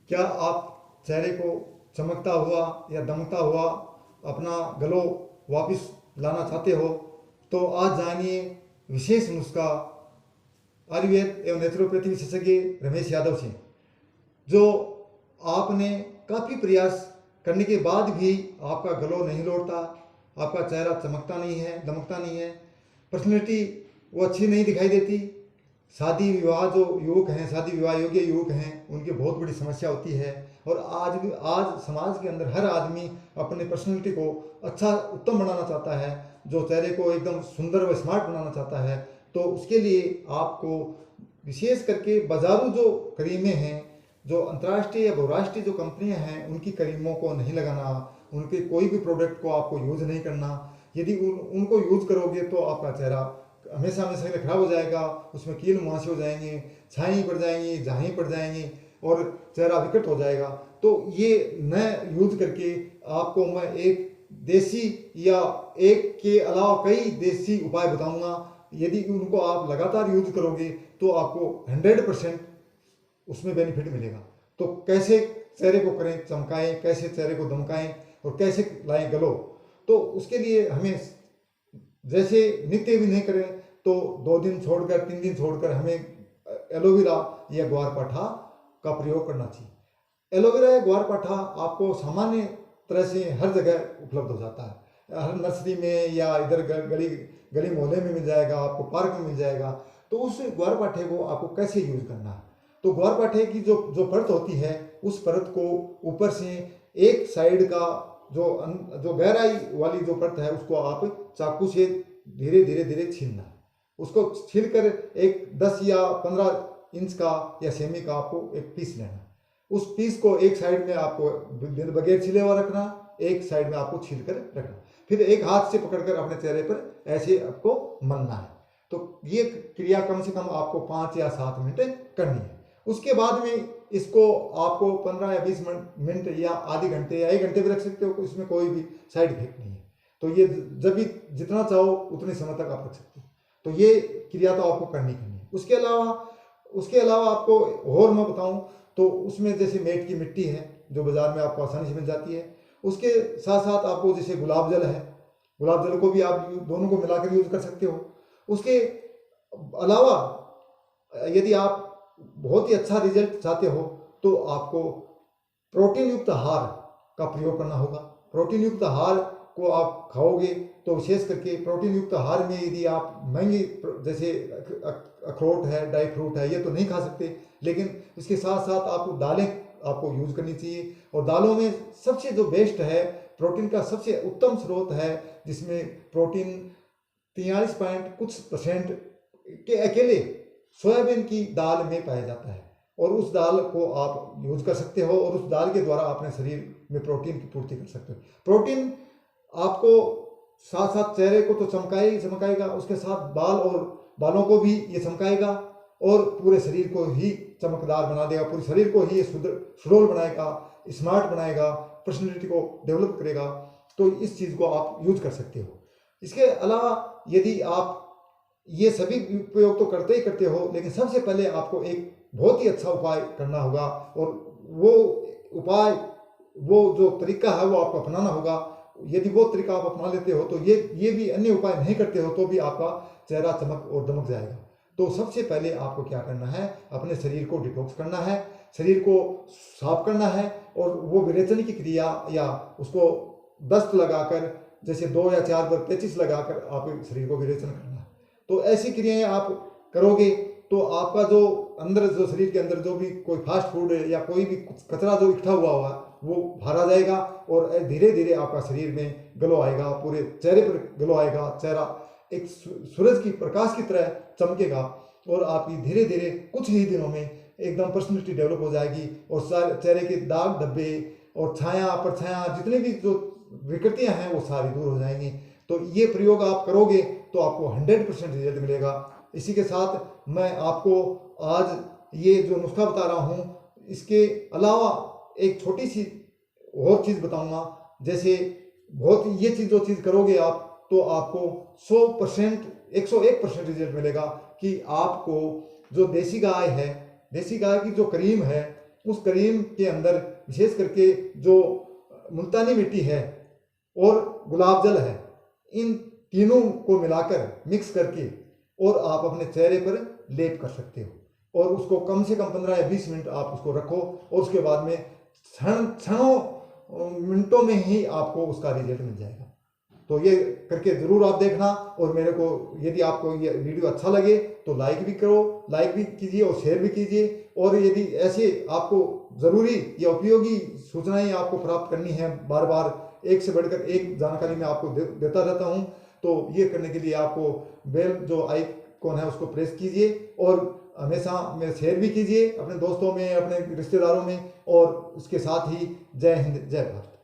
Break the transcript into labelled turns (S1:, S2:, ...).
S1: क्या आप चेहरे को चमकता हुआ या दमकता हुआ अपना ग्लो वापस लाना चाहते हो, तो आज जानिए विशेष नुस्खा आयुर्वेद एवं नेचुरोपैथी विशेषज्ञ रमेश यादव से, जो आपने काफ़ी प्रयास करने के बाद भी आपका ग्लो नहीं लौटता, आपका चेहरा चमकता नहीं है, दमकता नहीं है, पर्सनैलिटी वो अच्छी नहीं दिखाई देती। शादी विवाह जो युवक हैं, शादी विवाह योग्य युवक हैं, उनकी बहुत बड़ी समस्या होती है। और आज समाज के अंदर हर आदमी अपने पर्सनैलिटी को अच्छा उत्तम बनाना चाहता है, जो चेहरे को एकदम सुंदर व स्मार्ट बनाना चाहता है। तो उसके लिए आपको विशेष करके बाजारू जो क्रीमें हैं, जो अंतर्राष्ट्रीय या बहुराष्ट्रीय जो कंपनियां हैं, उनकी क्रीमों को नहीं लगाना, उनके कोई भी प्रोडक्ट को आपको यूज़ नहीं करना। यदि उनको यूज़ करोगे तो आपका चेहरा हमेशा हमेशा के लिए खराब हो जाएगा, उसमें कील मुहासे हो जाएंगे, छाई पड़ जाएंगी, जहां पड़ जाएंगी और चेहरा विकट हो जाएगा। तो ये न यूज करके आपको मैं एक देसी या एक के अलावा कई देसी उपाय बताऊंगा। यदि उनको आप लगातार यूज करोगे तो आपको 100% उसमें बेनिफिट मिलेगा। तो कैसे चेहरे को करें चमकाएं, कैसे चेहरे को दमकाएं और कैसे लाएं ग्लो, तो उसके लिए हमें जैसे नित्य भी नहीं करें तो 2 दिन छोड़कर 3 दिन छोड़कर हमें एलोवेरा या ग्वारपाठा का प्रयोग करना चाहिए। एलोवेरा या ग्वारपाठा आपको सामान्य तरह से हर जगह उपलब्ध हो जाता है, हर नर्सरी में या इधर गली गली मोहल्ले में मिल जाएगा, आपको पार्क में मिल जाएगा। तो उस ग्वारपाठे को आपको कैसे यूज करना है, तो ग्वारपाठे की जो जो परत होती है, उस परत को ऊपर से एक साइड का जो गहराई वाली जो परत है, उसको आप चाकू से धीरे धीरे धीरे छीलना है। उसको छील कर एक 10 या 15 इंच का या सेमी का आपको एक पीस लेना है। उस पीस को एक साइड में आपको बगैर छिले हुआ रखना, एक साइड में आपको छील कर रखना, फिर एक हाथ से पकड़कर अपने चेहरे पर ऐसे आपको मलना है। तो ये क्रिया कम से कम आपको 5 या 7 मिनट करनी है। उसके बाद में इसको आपको 15 या 20 मिनट या आधे घंटे या 1 घंटे भी रख सकते हो, इसमें कोई भी साइड इफेक्ट नहीं है। तो ये जब भी जितना चाहो उतने समय तक आप रख सकते हो। तो ये क्रिया तो आपको करनी है। उसके अलावा आपको और मैं बताऊं तो उसमें जैसे मेट की मिट्टी है जो बाजार में आपको आसानी से मिल जाती है, उसके साथ साथ आपको जैसे गुलाब जल है, गुलाब जल को भी आप दोनों को मिलाकर यूज कर सकते हो। उसके अलावा यदि आप बहुत ही अच्छा रिजल्ट चाहते हो तो आपको प्रोटीन युक्त आहार का प्रयोग करना होगा। प्रोटीन युक्त आहार को आप खाओगे तो विशेष करके प्रोटीन युक्त आहार में यदि आप महंगी जैसे अखरोट है, ड्राई फ्रूट है, ये तो नहीं खा सकते, लेकिन इसके साथ साथ आपको दालें आपको यूज करनी चाहिए। और दालों में सबसे जो बेस्ट है, प्रोटीन का सबसे उत्तम स्रोत है, जिसमें प्रोटीन 43 पॉइंट कुछ % के अकेले सोयाबीन की दाल में पाया जाता है। और उस दाल को आप यूज कर सकते हो और उस दाल के द्वारा अपने शरीर में प्रोटीन की पूर्ति कर सकते हो। प्रोटीन आपको साथ साथ चेहरे को तो चमकाएगा, उसके साथ बालों को भी ये चमकाएगा और पूरे शरीर को ही चमकदार बना देगा, पूरे शरीर को ही सुडौल बनाएगा, स्मार्ट बनाएगा, पर्सनैलिटी को डेवलप करेगा। तो इस चीज़ को आप यूज कर सकते हो। इसके अलावा यदि आप ये सभी उपयोग तो करते ही करते हो, लेकिन सबसे पहले आपको एक बहुत ही अच्छा उपाय करना होगा, और वो उपाय, वो जो तरीका है वो आपको अपनाना होगा। यदि वो तरीका आप अपना लेते हो तो ये भी अन्य उपाय नहीं करते हो तो भी आपका चेहरा चमक और दमक जाएगा। तो सबसे पहले आपको क्या करना है, अपने शरीर को डिटॉक्स करना है, शरीर को साफ करना है, और वो विरेचन की क्रिया या उसको दस्त लगाकर जैसे 2 या 4 बार पेचिस लगाकर आप शरीर को विरेचन करना है। तो ऐसी क्रियाएं आप करोगे तो आपका जो अंदर, जो शरीर के अंदर जो भी कोई फास्ट फूड या कोई भी कचरा जो इकट्ठा हुआ वो बाहर आ जाएगा, और धीरे धीरे आपका शरीर में ग्लो आएगा, पूरे चेहरे पर ग्लो आएगा, चेहरा एक सूरज की प्रकाश की तरह चमकेगा, और आपकी धीरे धीरे कुछ ही दिनों में एकदम पर्सनैलिटी डेवलप हो जाएगी, और चेहरे के दाग धब्बे और छाया परछाया जितने भी जो विकृतियां हैं वो सारी दूर हो जाएंगी। तो ये प्रयोग आप करोगे तो आपको 100% रिजल्ट मिलेगा। इसी के साथ मैं आपको आज ये जो नुस्खा बता रहा हूँ, इसके अलावा एक छोटी सी और चीज़ बताऊंगा। जैसे ये जो चीज़ करोगे आप तो आपको 100% 101% रिजल्ट मिलेगा कि आपको जो देसी गाय है, देसी गाय की जो क्रीम है उस क्रीम के अंदर विशेष करके जो मुल्तानी मिट्टी है और गुलाब जल है, इन तीनों को मिलाकर मिक्स करके और आप अपने चेहरे पर लेप कर सकते हो और उसको कम से कम 15 या 20 मिनट आप उसको रखो और उसके बाद में क्षणों मिनटों में ही आपको उसका रिजल्ट मिल जाएगा। तो ये करके ज़रूर आप देखना। और मेरे को यदि आपको ये वीडियो अच्छा लगे तो लाइक भी करो, लाइक भी कीजिए और शेयर भी कीजिए। और यदि ऐसे आपको ज़रूरी या उपयोगी सूचनाएं आपको प्राप्त करनी है, बार बार एक से बढ़कर एक जानकारी मैं आपको देता रहता हूं, तो ये करने के लिए आपको बेल जो आइकॉन है उसको प्रेस कीजिए और हमेशा में शेयर भी कीजिए अपने दोस्तों में, अपने रिश्तेदारों में। और उसके साथ ही जय हिंद, जय भारत।